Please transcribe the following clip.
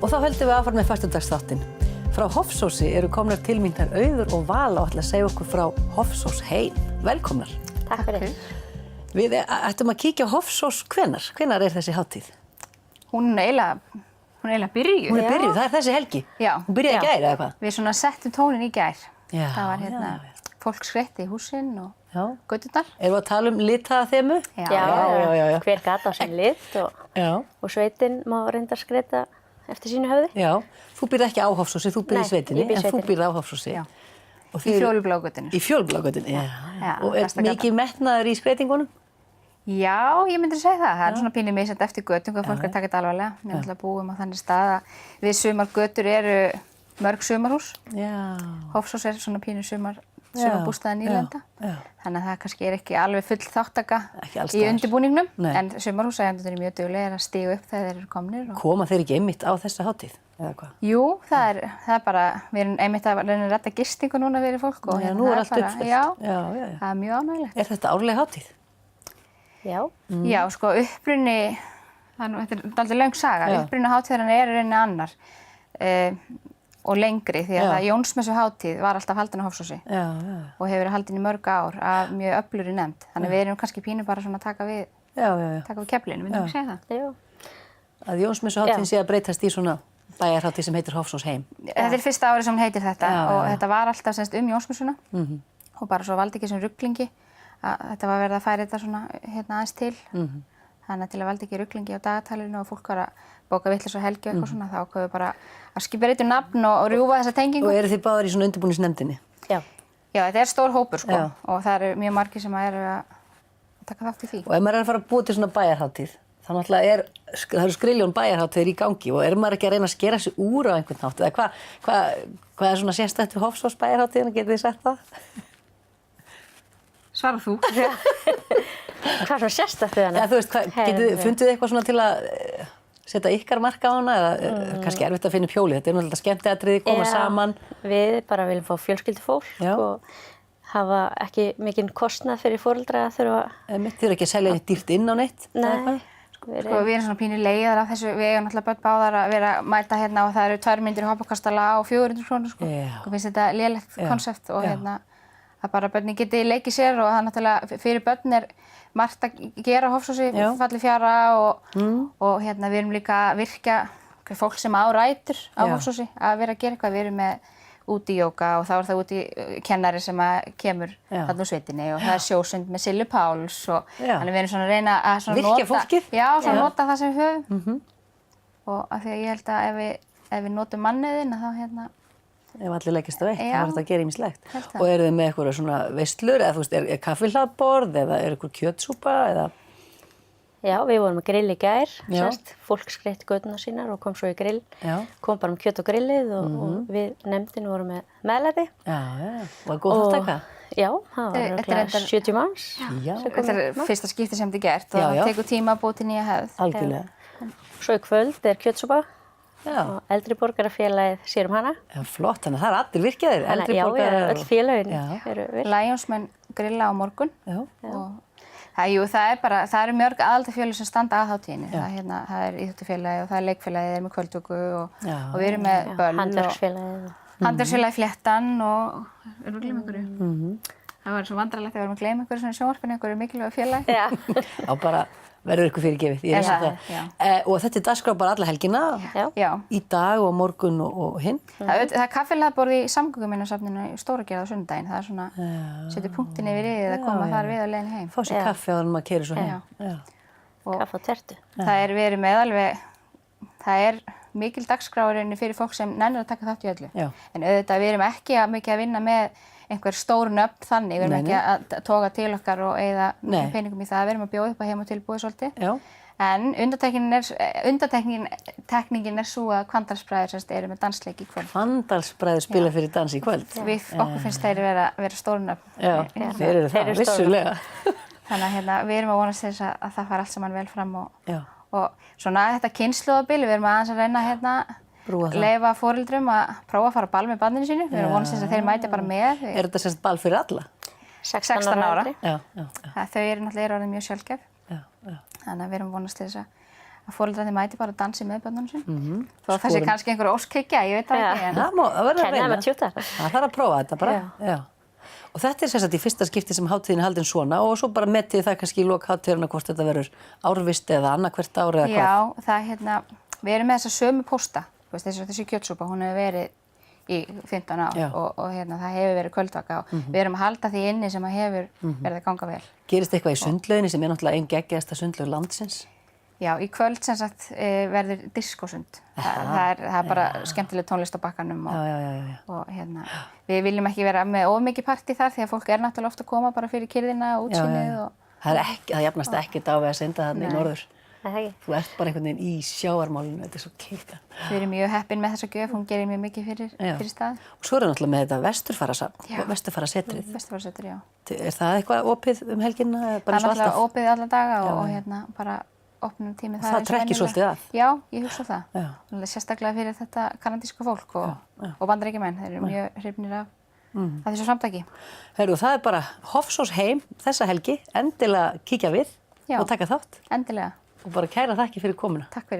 Og þá höldum við áfram með föstudagsþáttinn. Frá Hofsósi eru komnar til mín þær Auður og Vala og ætla að segja okkur frá Hofsós heim. Velkomnar. Takk fyrir. Við ættum að kíkja á Hofsós hvenær? Hvenær er þessi hátíð? Hún er eiginlega byrjuð. Hún er byrjuð, það er þessi helgi. Já. Hún byrjaði í gær eða hvað? Við svona settum tónin í gær. Já, það var fólk skreitti í húsin og göturnar. Erum við að tala litaða þemu? Já. Hver gat á sinn lit og sveitin má reynda skreita eftir sínu höfði. Já, þú býrð ekki á Hofsósi, þú býrð í sveitinni, en þú býrð á Hofsósi. Já, í Fjólubláugötunni. Í Fjólubláugötunni, já. Og er mikið metnaður í skreitingunum? Já, ég myndi segja það. Það er svona pínu misjafnt eftir götum hvað fólk er að taka þetta alvarlega. Við ætlum að búum á þannig stað að við sumargötur eru mörg sumarhús. Já. Hofsós er svona pínu sumarbústaðar nýlenda. Þannig að það kannski er ekki alveg full þáttaka í undirbúningnum. En sumarhúsægjendur eru mjög duglegir að stíga upp þegar þeir eru komnir. Koma þeir ekki einmitt á þessa hátíð, eða hvað? Jú, það er bara, við erum einmitt að reyna að redda gistingu núna fyrir fólk. Já, nú er allt uppfyllt. Já, það er mjög ánægilegt. Er þetta árleg hátíð? Já. Já, sko uppruni, þetta er dálítið löng saga, uppruni hátíðarinnar er í rauninni annar. Og lengri því að Jónsmessuhátíð var alltaf haldin á Hofsósi og hefur verið haldin í mörg ár af mjög öflugri nefnd. Þannig við erum kannski pínu bara svona að taka við keflinu, myndum við segja það? Já. Að Jónsmessuhátíðin sé að breytast í svona bæjarhátíð sem heitir Hofsós heim. Þetta er fyrsta árið sem hún heitir þetta og þetta var alltaf semst Jónsmessuna og bara svo valdi ekki sem ruglingi að þetta var verið að færa þetta svona aðeins til. Þannig að til að valdi ekki ruglingi á dagatalinu og fólk var að bóka vitlaus og helgi og eitthvað svona, þá ákveðu bara að skipa réttu nafn og rjúfa þessa tengingu. Og eru þið báðar í svona undirbúningsnefndinni? Já. Já, þetta er stór hópur sko og það eru mjög margir sem eru að taka þátt í því. Og ef maður er að fara að búa til svona bæjarhátíð, þá náttúrulega það eru skriljón bæjarhátíðir í gangi og er maður ekki að reyna að skera sig úr á einhvern hátt? Eða hvað er svona sérstætt við Hofsós bæjarhátíðina, getið þið sagt það? Svara þú. Hvað er svona sérstætt við hana? Ja, þú veist, fundið þið eitthvað svona til að setja ykkar marka á hana eða kannski erfitt að finna upp hjólið? Þetta er náttúrulega skemmtiatriði, koma saman. Við bara viljum fá fjölskyldufólk og hafa ekki mikinn kostnað fyrir foreldra að þurfa. Þið eru ekki að selja neitt dýrt inn á neitt? Nei. Við erum svona pínu leiðar af þessu, við eigum náttúrulega börn báðar að vera að mæta hérna og það eru 2 myndir í hoppakastala á 400 krónur sko. Mér finnst þetta lélegt konsept og að bara börnin geti leikið sér og það náttúrulega fyrir börn er margt að gera á Hofsósi, falleg fjara og hérna við erum líka að virkja fólk sem á rætur á Hofsósi að vera að gera eitthvað. Við erum með útijóga og þá er það útikennari sem kemur þarna úr sveitinni og það er sjósund með Silju Páls og þannig við erum svona að reyna að svona virkja fólkið? Já, svona nota það sem við höfum og af því að ég held að ef við notum mannauðinn þá hérna ef allir leggist á eitt, þá er þetta að gera ýmislegt. Og eru þið með eitthvað svona veislur eða þú veist, er kaffihlaðborð eða er eitthvað kjötsúpa eða? Já, við vorum að grill í gær, fólk skreitti göturnar sínar og kom svo í grill, kom bara kjöt og grillið og við nefndin vorum með meðlæti. Já, var góð þáttaka? Já, það var örugglega 70 manns. Þetta er fyrsta skipti sem þetta er gert og það tekur tíma að búa til nýja hefð. Algjörlega. Svo í kvöld er kjötsúpa. Og Eldri borgarafélagið sér hana. Já, flott, þannig að það er allir virkjaðir, Eldri borgarar. Já, öll félögin eru virk. Lionsmenn grilla á morgun. Það eru mörg aðaldafélög sem standa að hátíðinni. Það er íþróttafélagið og það er leikfélagið, þeir eru með kvöldvöku og við erum með böll. Handverksfélagið. Handverksfélagið Fléttan og erum við að gleyma einhverju? Það var svo vandrarlegt að við erum að gleyma einhverju svona sjónvarpinu, einhverju mikilvægu félagi. Já, bara verður ykkur fyrirgefið, ég veist það. Og þetta er dagskrá bara alla helgina, í dag og morgun og hinn. Það er kaffihlaðborð í Samgönguminjasafninu í Stóragerði á sunnudaginn. Það er svona, setur punktin yfir í að koma þar við á leiðinni heim. Fá sér kaffi áður en maður keyrir svo heim. Kaffi og tertu. Við erum með alveg, það er mikil dagskráirinn fyrir fólk sem nennir að taka þátt í öllu. En auðvitað við erum ekki mikið að vinna með einhver stór nöfn þannig, við erum ekki að toga til okkar og eyða peningum í það, við erum að bjóða upp að heim og tilbúið svolítið. En undantekningin er svo að Hvannadalsbræður eru með dansleik í kvöld. Hvannadalsbræður spila fyrir dans í kvöld? Okkur finnst þeir vera stór nöfn. Já, þeir eru það, vissulega. Þannig að við erum að vonast þess að það fara allt saman vel fram og svona þetta kynslóðabil, við erum aðeins að reyna leyfa foreldrum að prófa að fara á ball með barninu sínu. Við erum vonast þess að þeir mæti bara með. Er þetta semst ball fyrir alla? 16 ára. Já. Þau eru náttúrulega orðin mjög sjálfgef. Þannig að við erum vonast þess að foreldrarnir mæti bara að dansi með börnunum sín. Þó það sé kannski einhver óskhyggja, ég veit það ekki. En Það verður að Kenna þeim reyna. að tjúta. Það þarf að prófa þetta bara. Já. Og þetta er sem sagt í fyrsta skipti sem hátíðin er haldin svona og svo bara metið það kannski í lok hátíðarinnar hvort þetta verður árvist eða annað hvert ár eða hvað. Já, það við erum með þessa sömu pósta, þessi kjötsúpa, hún hefur verið í 15 ár og það hefur verið kvöldvaka og við erum að halda því inni sem að hefur verið að ganga vel. Gerist eitthvað í sundlauginni sem er náttúrulega einn geggjaðasta sundlaug landsins? Já, í kvöld sem sagt verður diskósund. Það er bara skemmtileg tónlist á bakkanum og við viljum ekki vera með of mikið partí þar því að fólk er náttúrulega ofta að koma bara fyrir kyrrðina og útsýnið og það jafnast ekkert á við að synda þarna í norður. Nei. Þú ert bara einhvern veginn í sjávarmálinu, þetta er svo kýrkan. Við erum mjög heppin með þessa gjöf, hún gerir mjög mikið fyrir stað. Og svo er náttúrulega með þetta Vesturfarasetrið. Vesturfarasetrið, já. Er það eitthvað opið um helgina? Það er náttúrulega opið alla daga og bara opnum tími það trekkir svolítið að. Já, ég hugsa það. Sérstaklega fyrir þetta kanadíska fólk og Bandaríkjamenn, þeir eru mjög hrifnir af þessu samtaki. Heyrðu, það er bara Hofsós heim þessa helgi, endilega kíkja við og taka þátt. Endilega. Og bara kæra þakki fyrir komuna. Takk fyrir.